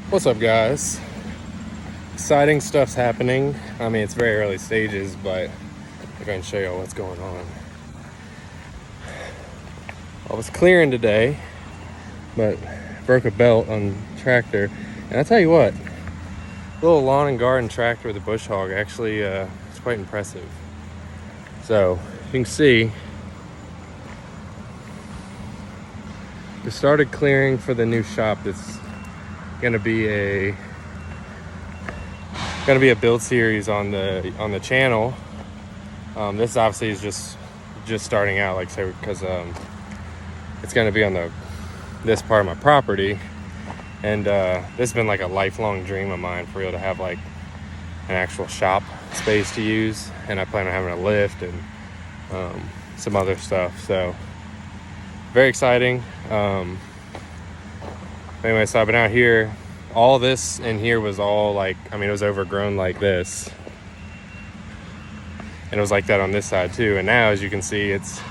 What's up, guys? Exciting stuff's happening. I mean, it's very early stages, but I can show you what's going on. I was clearing today, but broke a belt on the tractor. And I tell you what, little lawn and garden tractor with a bush hog actually is quite impressive. So you can see, we started clearing for the new shop. That's gonna be a build series on the channel. This obviously is just starting out, like I say, because it's going to be on this part of my property, and this has been like a lifelong dream of mine, for real, to have like an actual shop space to use. And I plan on having a lift and some other stuff, so very exciting. Anyway, so I've been out here. All this in here was all like, I mean, it was overgrown like this, and it was like that on this side too. And now, as you can see, it's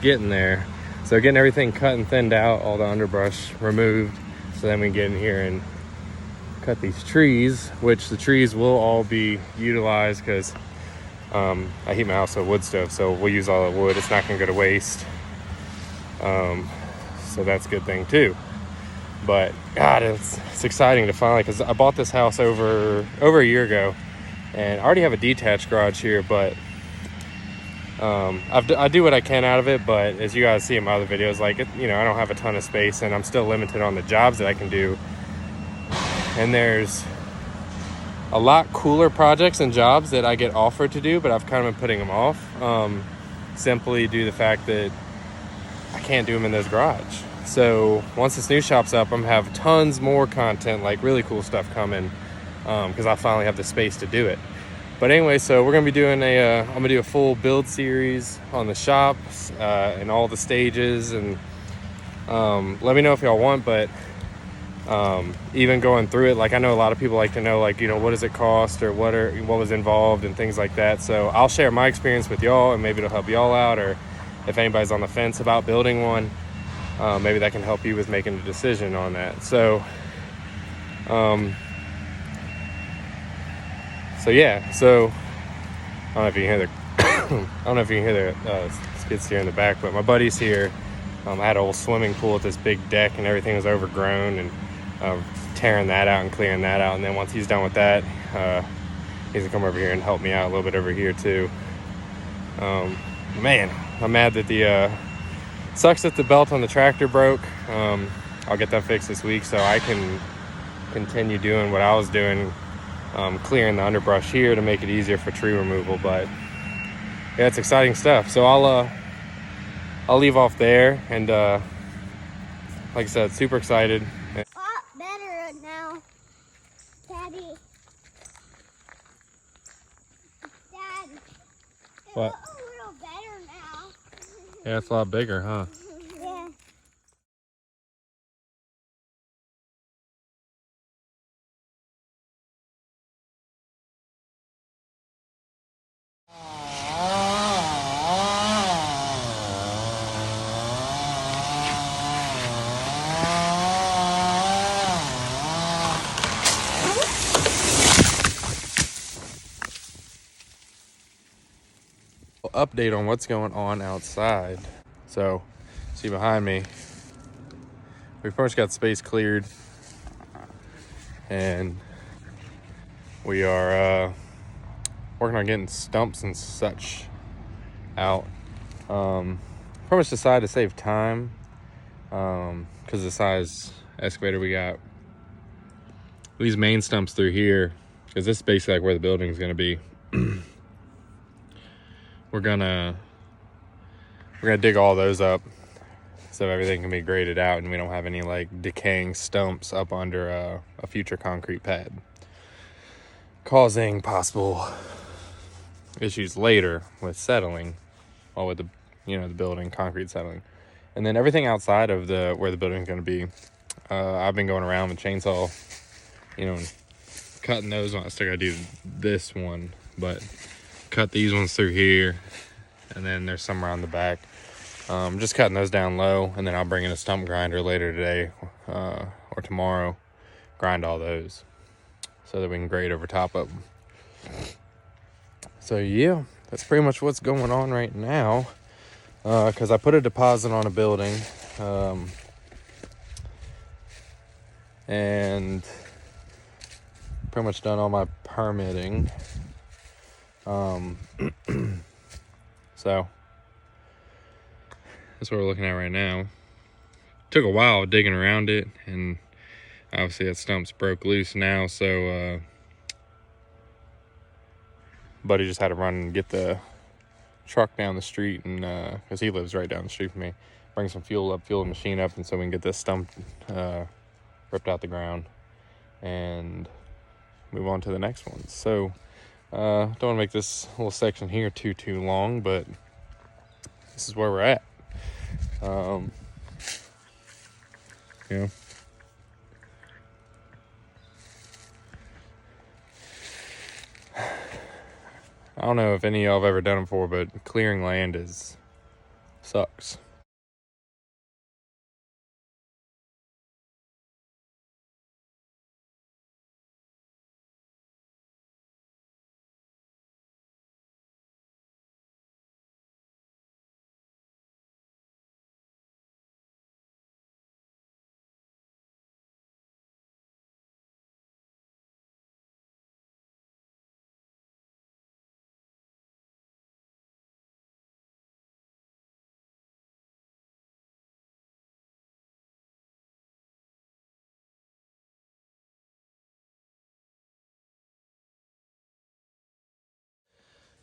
getting there. So getting everything cut and thinned out, all the underbrush removed, so then we can get in here and cut these trees, which the trees will all be utilized, because I heat my house with a wood stove, so we'll use all the wood. It's not gonna go to waste. So that's a good thing too. But God, it's exciting to finally, because I bought this house over a year ago, and I already have a detached garage here, but I do what I can out of it. But as you guys see in my other videos, like, I don't have a ton of space, and I'm still limited on the jobs that I can do. And there's a lot cooler projects and jobs that I get offered to do, but I've kind of been putting them off, simply due to the fact that I can't do them in this garage. So once this new shop's up, I'm gonna have tons more content, like really cool stuff coming, because I finally have the space to do it. But anyway, so we're gonna be doing I'm gonna do a full build series on the shop and all the stages, and let me know if y'all want. But even going through it, like, I know a lot of people like to know, like, what does it cost, or what was involved and things like that. So I'll share my experience with y'all, and maybe it'll help y'all out, or if anybody's on the fence about building one, maybe that can help you with making a decision on that. So yeah, so I don't know if you can hear the skid steer in the back, but my buddy's here. I had a whole swimming pool with this big deck, and everything was overgrown, and tearing that out and clearing that out. And then once he's done with that, he's gonna come over here and help me out a little bit over here too. Man, I'm mad that sucks that the belt on the tractor broke. I'll get that fixed this week, so I can continue doing what I was doing, clearing the underbrush here to make it easier for tree removal. But yeah, it's exciting stuff. So I'll leave off there, and like I said, super excited. A lot better now, Daddy. Dad, it What? looks a little better now. Yeah, it's a lot bigger, huh? Yeah. Update on what's going on outside. So, see behind me, we first got space cleared, and we are working on getting stumps and such out. Pretty much decided to save time, because the size excavator we got, these main stumps through here, because this is basically like where the building is going to be. We're gonna dig all those up, so everything can be graded out, and we don't have any like decaying stumps up under a future concrete pad, causing possible issues later with settling, or with the building concrete settling. And then everything outside of where the building is going to be, I've been going around with chainsaw, cutting those ones. I still gotta do this one, but cut these ones through here, and then there's some around the back. Just cutting those down low, and then I'll bring in a stump grinder later today or tomorrow, grind all those so that we can grade over top of them. So yeah, that's pretty much what's going on right now. Because I put a deposit on a building, and pretty much done all my permitting. So that's what we're looking at right now. Took a while digging around it, and obviously that stump's broke loose now, so buddy just had to run and get the truck down the street, and because he lives right down the street from me, bring some fuel the machine up, and so we can get this stump ripped out the ground and move on to the next one. So don't want to make this little section here too long, but this is where we're at. You know, I don't know if any of y'all have ever done it before, but clearing land sucks.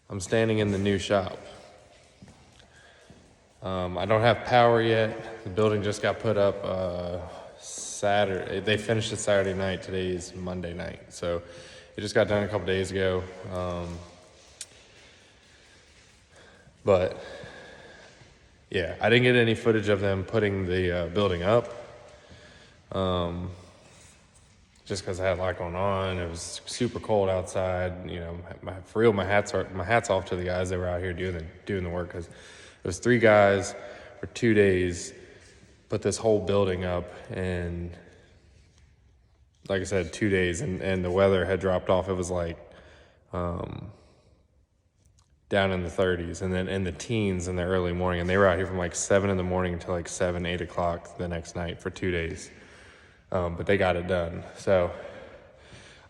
I'm standing in the new shop. I don't have power yet. The building just got put up Saturday. They finished it Saturday night. Today is Monday night. So it just got done a couple days ago. But yeah, I didn't get any footage of them putting the building up. Just because I had a lot going on. It was super cold outside. You know, for real, my hat's off to the guys that were out here doing the work, because it was 3 guys for 2 days, put this whole building up, and like I said, 2 days, and the weather had dropped off. It was like down in the 30s, and then in the teens in the early morning, and they were out here from like 7 in the morning until like 7, 8 o'clock the next night for 2 days. But they got it done. So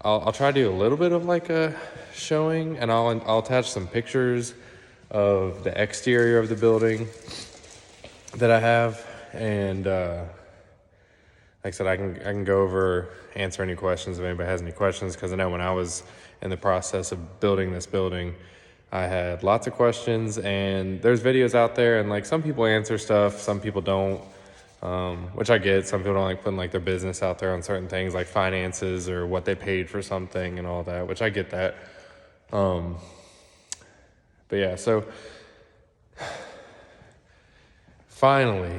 I'll try to do a little bit of like a showing, and I'll attach some pictures of the exterior of the building that I have, and like I said, I can go over, answer any questions if anybody has any questions, because I know when I was in the process of building this building, I had lots of questions, and there's videos out there, and like some people answer stuff, some people don't. Which I get. Some people don't like putting like their business out there on certain things, like finances or what they paid for something and all that, which I get that. But yeah, so finally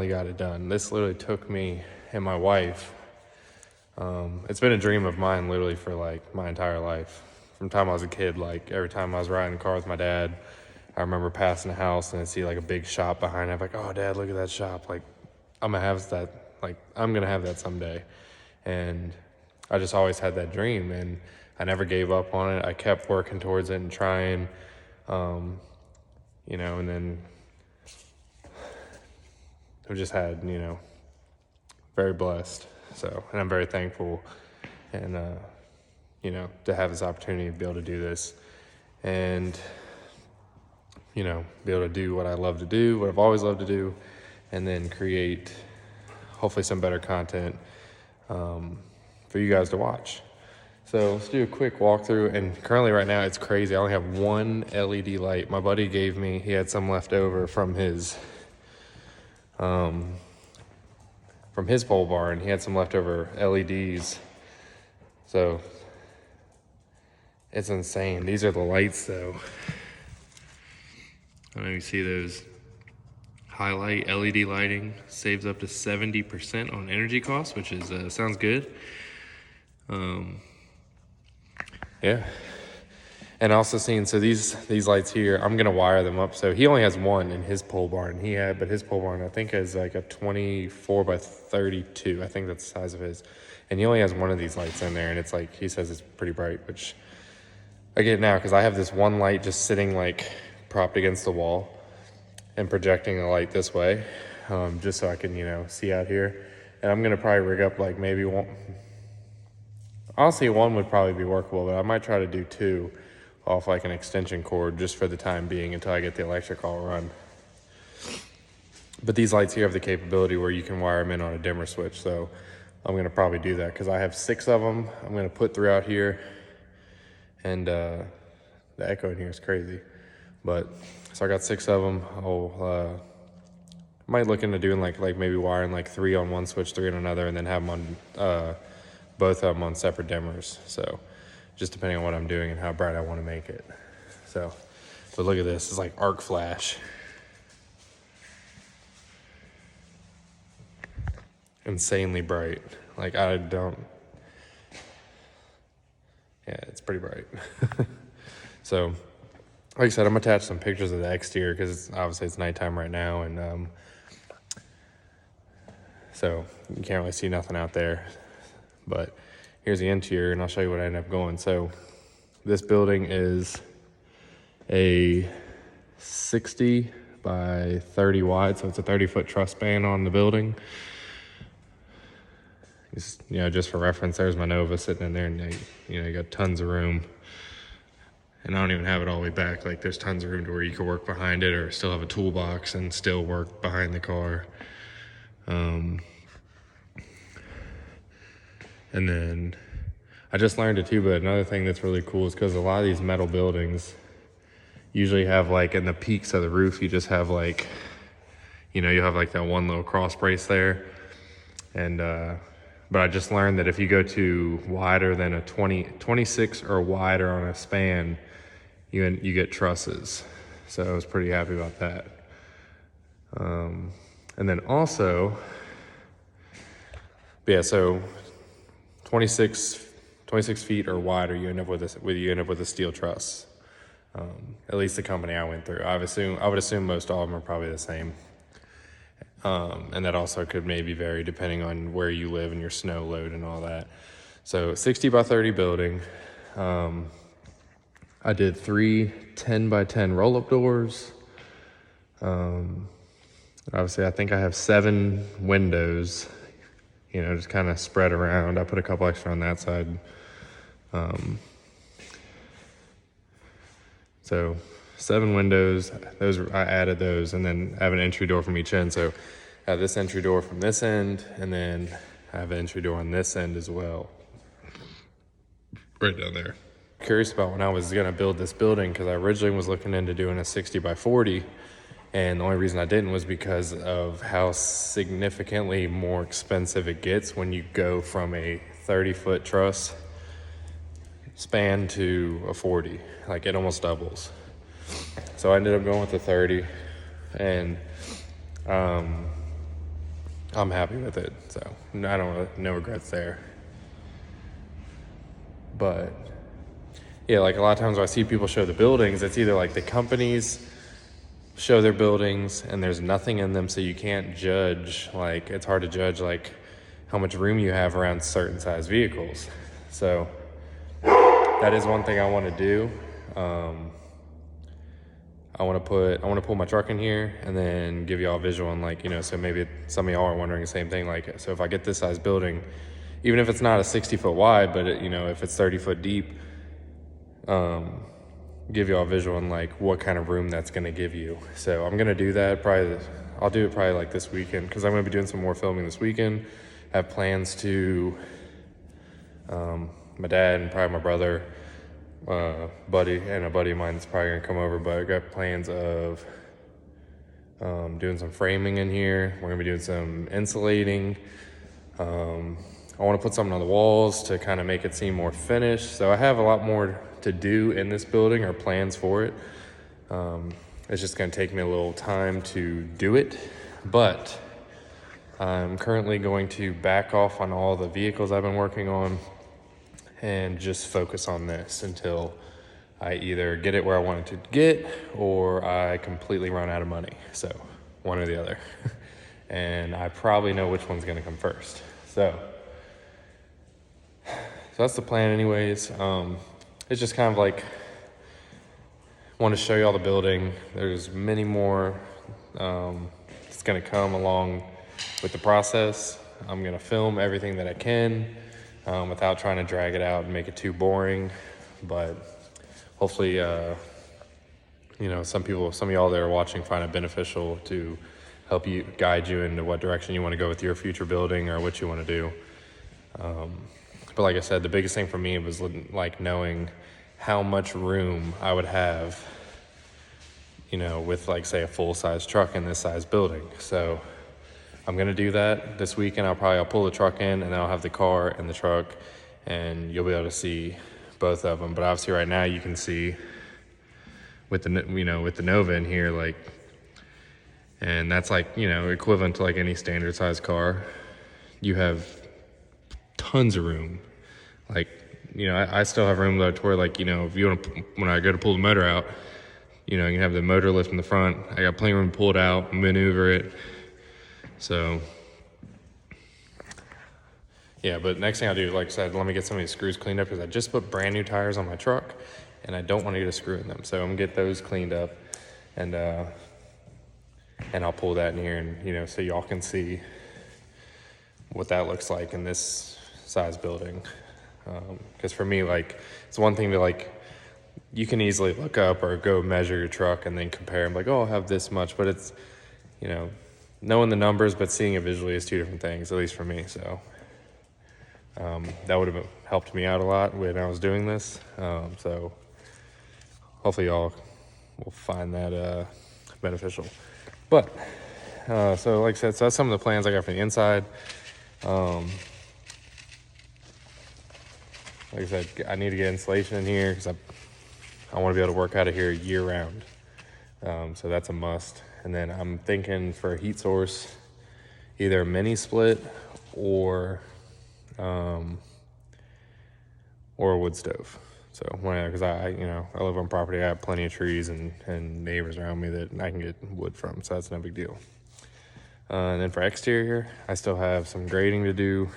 got it done. This literally took me and my wife. It's been a dream of mine literally for like my entire life. From the time I was a kid, like every time I was riding in the car with my dad, I remember passing a house and I see like a big shop behind it. I'm like, oh, Dad, look at that shop. Like, I'm gonna have that someday. And I just always had that dream, and I never gave up on it. I kept working towards it and trying, you know, and then I just had, you know, very blessed. So, and I'm very thankful, and, you know, to have this opportunity to be able to do this. And you know, be able to do what I love to do, what I've always loved to do, and then create hopefully some better content for you guys to watch. So let's do a quick walkthrough. And currently right now it's crazy. I only have 1 LED light. My buddy gave me, he had some left over from his pole barn. He had some leftover LEDs. So it's insane. These are the lights though. I don't know if you see those. Highlight LED lighting saves up to 70% on energy costs, which is sounds good. Yeah. And also seeing, so these lights here, I'm gonna wire them up. So he only has one in his pole barn. But his pole barn I think is like a 24 by 32. I think that's the size of his. And he only has one of these lights in there, and it's like, he says it's pretty bright, which I get now because I have this one light just sitting like propped against the wall and projecting a light this way, just so I can, see out here. And I'm gonna probably rig up like maybe one. Honestly, one would probably be workable, but I might try to do two off like an extension cord just for the time being until I get the electric all run. But these lights here have the capability where you can wire them in on a dimmer switch, so I'm gonna probably do that because I have 6 of them. I'm gonna put throughout here, and the echo in here is crazy. But so I got 6 of them. Might look into doing like maybe wiring like 3 on one switch, 3 on another, and then have them on both of them on separate dimmers. So just depending on what I'm doing and how bright I want to make it. So, but look at this, it's like arc flash. Insanely bright. Like yeah, it's pretty bright. So, like I said, I'm gonna attach some pictures of the exterior because obviously it's nighttime right now, and so you can't really see nothing out there. But here's the interior, and I'll show you what I ended up going. So this building is a 60 by 30 wide, so it's a 30-foot truss span on the building. Just for reference, there's my Nova sitting in there, and you got tons of room. And I don't even have it all the way back. Like, there's tons of room to where you could work behind it or still have a toolbox and still work behind the car. And then I just learned it too, but another thing that's really cool is because a lot of these metal buildings usually have like in the peaks of the roof, you just have like, you have like that one little cross brace there. And, but I just learned that if you go to wider than a 26 or wider on a span, you get trusses. So I was pretty happy about that. And then also, so 26 feet or wider, you end up with a steel truss. At least the company I went through. I would assume most all of them are probably the same. And that also could maybe vary depending on where you live and your snow load and all that. So 60 by 30 building. I did 3 10 by 10 roll-up doors. Obviously, I think I have 7 windows, just kind of spread around. I put a couple extra on that side. So 7 windows, I added those, and then I have an entry door from each end. So I have this entry door from this end, and then I have an entry door on this end as well. Right down there. Curious about when I was gonna build this building, because I originally was looking into doing a 60 by 40, and the only reason I didn't was because of how significantly more expensive it gets when you go from a 30-foot truss span to a 40. Like, it almost doubles. So I ended up going with the 30, and I'm happy with it. So I don't no regrets there. But yeah, like a lot of times when I see people show the buildings, it's either like the companies show their buildings and there's nothing in them, so you can't judge. Like, it's hard to judge like how much room you have around certain size vehicles. So that is one thing I want to do. I want to pull my truck in here and then give y'all a visual on, like, so maybe some of y'all are wondering the same thing. Like, so if I get this size building, even if it's not a 60-foot wide, but if it's 30-foot deep, give y'all a visual on like what kind of room that's going to give you. So I'm going to do that I'll do it probably like this weekend, because I'm going to be doing some more filming this weekend. I have plans to, my dad and probably my brother, buddy, and a buddy of mine that's probably gonna come over, but I got plans of doing some framing in here. We're gonna be doing some insulating. I want to put something on the walls to kind of make it seem more finished. So I have a lot more to do in this building, or plans for it. It's just gonna take me a little time to do it, but I'm currently going to back off on all the vehicles I've been working on and just focus on this until I either get it where I want it to get, or I completely run out of money. So one or the other. And I probably know which one's gonna come first. So that's the plan anyways. It's just kind of like, want to show you all the building. There's many more that's gonna come along with the process. I'm gonna film everything that I can without trying to drag it out and make it too boring. But hopefully, some of y'all that are watching find it beneficial to help you, guide you into what direction you want to go with your future building or what you want to do. But like I said, the biggest thing for me was like knowing how much room I would have, with like say a full-size truck in this size building. So I'm gonna do that this weekend. I'll pull the truck in, and then I'll have the car and the truck, and you'll be able to see both of them. But obviously right now you can see with the Nova in here, like, and that's like, equivalent to like any standard size car. You have tons of room. Like, I still have room though to where, like, if you want to, when I go to pull the motor out, you can have the motor lift in the front. I got plenty of room to pull it out, maneuver it. So yeah, but next thing I'll do, like I said, let me get some of these screws cleaned up, because I just put brand new tires on my truck and I don't want to get a screw in them. So I'm gonna get those cleaned up, and I'll pull that in here, and so y'all can see what that looks like in this size building. Because for me, like, it's one thing to, like, you can easily look up or go measure your truck and then compare. I'm like, oh, I'll have this much, but it's, knowing the numbers but seeing it visually is two different things, at least for me. So that would have helped me out a lot when I was doing this. So hopefully y'all will find that beneficial. But so like I said, so that's some of the plans I got for the inside. Like I said, I need to get insulation in here because I want to be able to work out of here year round. So that's a must. And then I'm thinking for a heat source, either a mini split or a wood stove. So because I live on property, I have plenty of trees and neighbors around me that I can get wood from. So that's no big deal. And then for exterior, I still have some grading to do.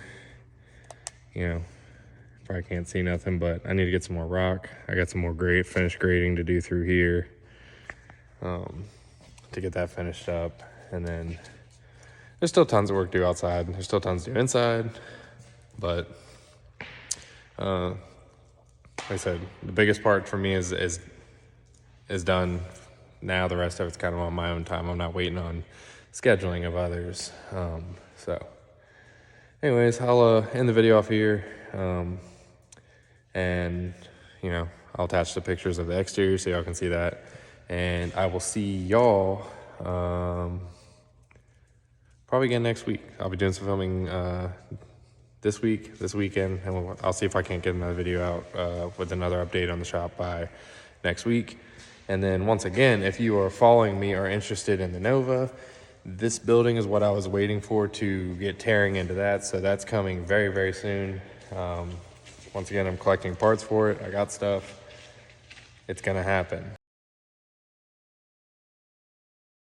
Probably can't see nothing, but I need to get some more rock. I got some more finished grading to do through here to get that finished up. And then there's still tons of work to do outside. There's still tons to do inside. But like I said, the biggest part for me is done now. The rest of it's kind of on my own time. I'm not waiting on scheduling of others. So anyways, I'll end the video off here. And I'll attach the pictures of the exterior so y'all can see that, and I will see y'all probably again next week. I'll be doing some filming this weekend, and I'll see if I can't get another video out with another update on the shop by next week. And then once again, if you are following me or interested in the Nova, this building is what I was waiting for to get tearing into that. So that's coming very, very soon. Once again, I'm collecting parts for it. I got stuff. It's gonna happen.